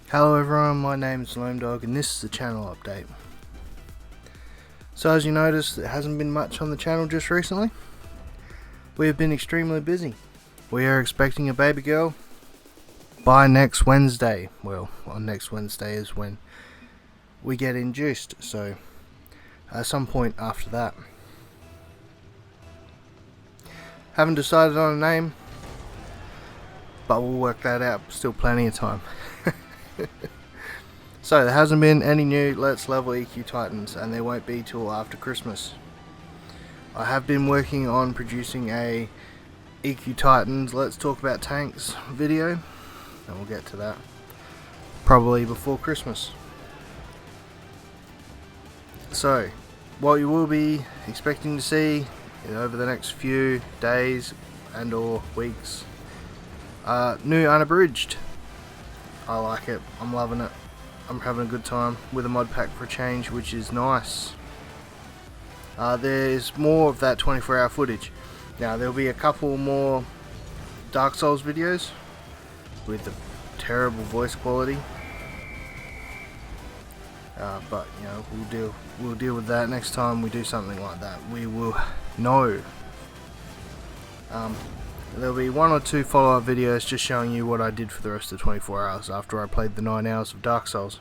Hello everyone, my name is Loamdog and this is the channel update. So as you noticed, there hasn't been much on the channel just recently. We have been extremely busy. We are expecting a baby girl by next Wednesday. Well, on next Wednesday is when we get induced, so at some point after that. Haven't decided on a name, but we'll work that out, still plenty of time. So there hasn't been any new Let's Level EQ Titans, and there won't be till after Christmas. I have been working on producing a EQ Titans Let's Talk About Tanks video, and we'll get to that probably before Christmas. So what you will be expecting to see over the next few days and or weeks, new Unabridged. I like it, I'm loving it, I'm having a good time with a mod pack for a change, which is nice. There's more of that 24-hour footage. Now there'll be a couple more Dark Souls videos with the terrible voice quality, but you know, we'll deal with that next time we do something like that. We will know. There'll be one or two follow-up videos just showing you what I did for the rest of the 24 hours after I played the 9 hours of Dark Souls.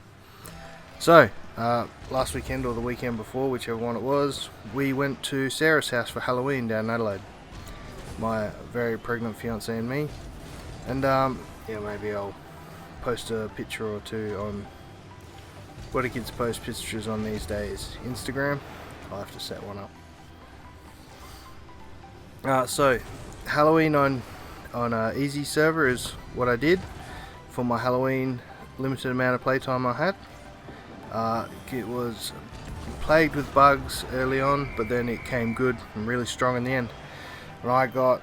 So, last weekend or the weekend before, whichever one it was, we went to Sarah's house for Halloween down in Adelaide. My very pregnant fiancée and me. And, yeah, maybe I'll post a picture or two on what do kids post pictures on these days? Instagram? I'll have to set one up. So, Halloween on easy server is what I did for my Halloween limited amount of playtime I had. It was plagued with bugs early on, but then it came good and really strong in the end. And I got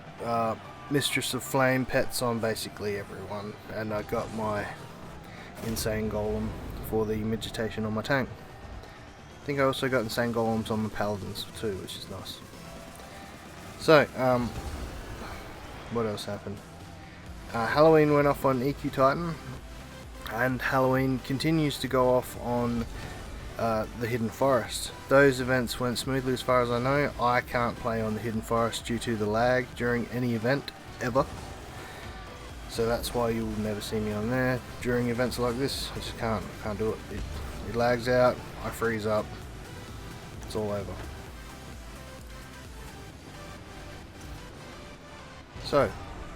Mistress of Flame pets on basically everyone, and I got my Insane Golem for the Migitation on my tank. I think I also got Insane Golems on my Paladins too, which is nice. So, what else happened? Halloween went off on EQ Titan, and Halloween continues to go off on the Hidden Forest. Those events went smoothly as far as I know. I can't play on the Hidden Forest due to the lag during any event ever, so that's why you will never see me on there during events like this. I just can't do it. It lags out, I freeze up, it's all over. So,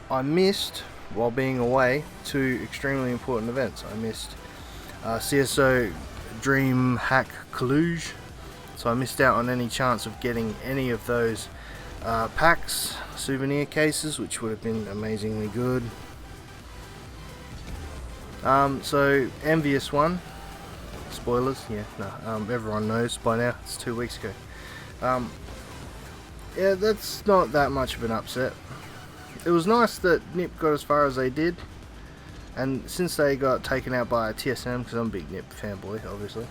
I missed, while being away, two extremely important events. I missed CSGO Dreamhack Leauge, so I missed out on any chance of getting any of those packs, souvenir cases, which would have been amazingly good. So, envious one. Spoilers, yeah, no, everyone knows by now, it's 2 weeks ago. Yeah, that's not that much of an upset. It was nice that NIP got as far as they did, and since they got taken out by a TSM, because I'm a big NIP fanboy obviously,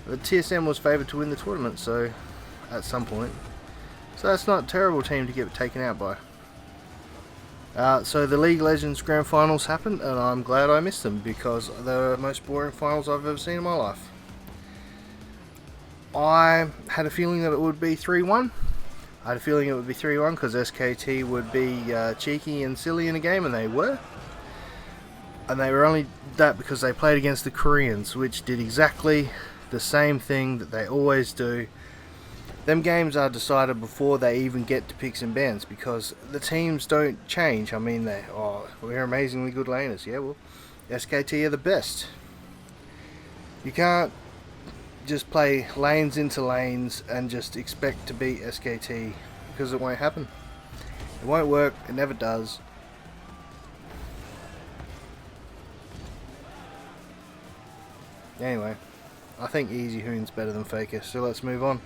the TSM was favoured to win the tournament, so at some point, so that's not a terrible team to get taken out by. So the League Legends Grand Finals happened, and I'm glad I missed them, because they're the most boring finals I've ever seen in my life. I had a feeling that it would be 3-1. I had a feeling it would be 3-1 because SKT would be cheeky and silly in a game, and they were. And they were only that because they played against the Koreans, which did exactly the same thing that they always do. Them games are decided before they even get to picks and bans, because the teams don't change. I mean, we're amazingly good laners. Yeah, well, SKT are the best. You can't just play lanes into lanes and just expect to beat SKT, because it won't happen. It won't work, it never does. Anyway, I think Easy Hoon's better than Faker, so let's move on.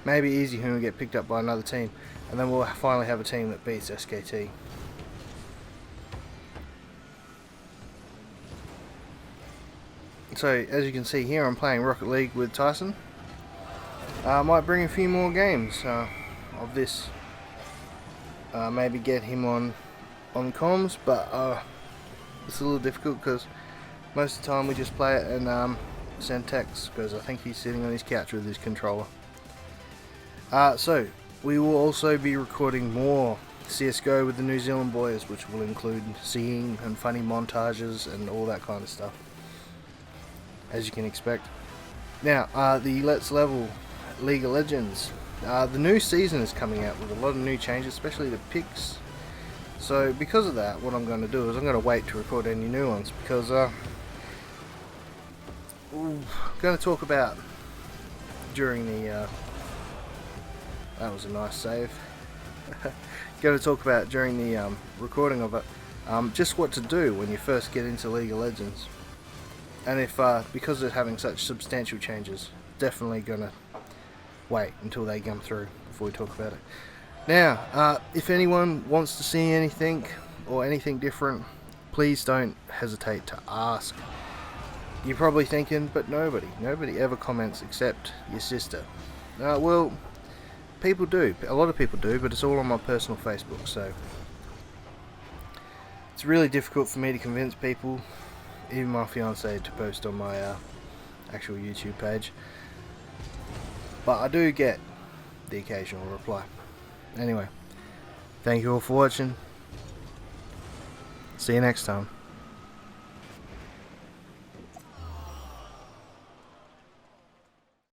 Maybe Easy Hoon will get picked up by another team, and then we'll finally have a team that beats SKT. So, as you can see here, I'm playing Rocket League with Tyson. I might bring a few more games of this. Maybe get him on comms, but it's a little difficult because Most of the time we just play it and send texts, because I think he's sitting on his couch with his controller. So we will also be recording more CSGO with the New Zealand boys, which will include singing and funny montages and all that kind of stuff, as you can expect. Now, the Let's Level League of Legends. The new season is coming out with a lot of new changes, especially the picks. So because of that, what I'm going to do is I'm going to wait to record any new ones, because I'm going to talk about during the that was a nice save. Going to talk about during the recording of it, just what to do when you first get into League of Legends, and if because they're having such substantial changes, definitely gonna wait until they come through before we talk about it. Now, if anyone wants to see anything or anything different, please don't hesitate to ask. You're probably thinking, but nobody ever comments except your sister. Well, people do. A lot of people do, but it's all on my personal Facebook, so it's really difficult for me to convince people, even my fiance, to post on my actual YouTube page. But I do get the occasional reply. Anyway, thank you all for watching. See you next time.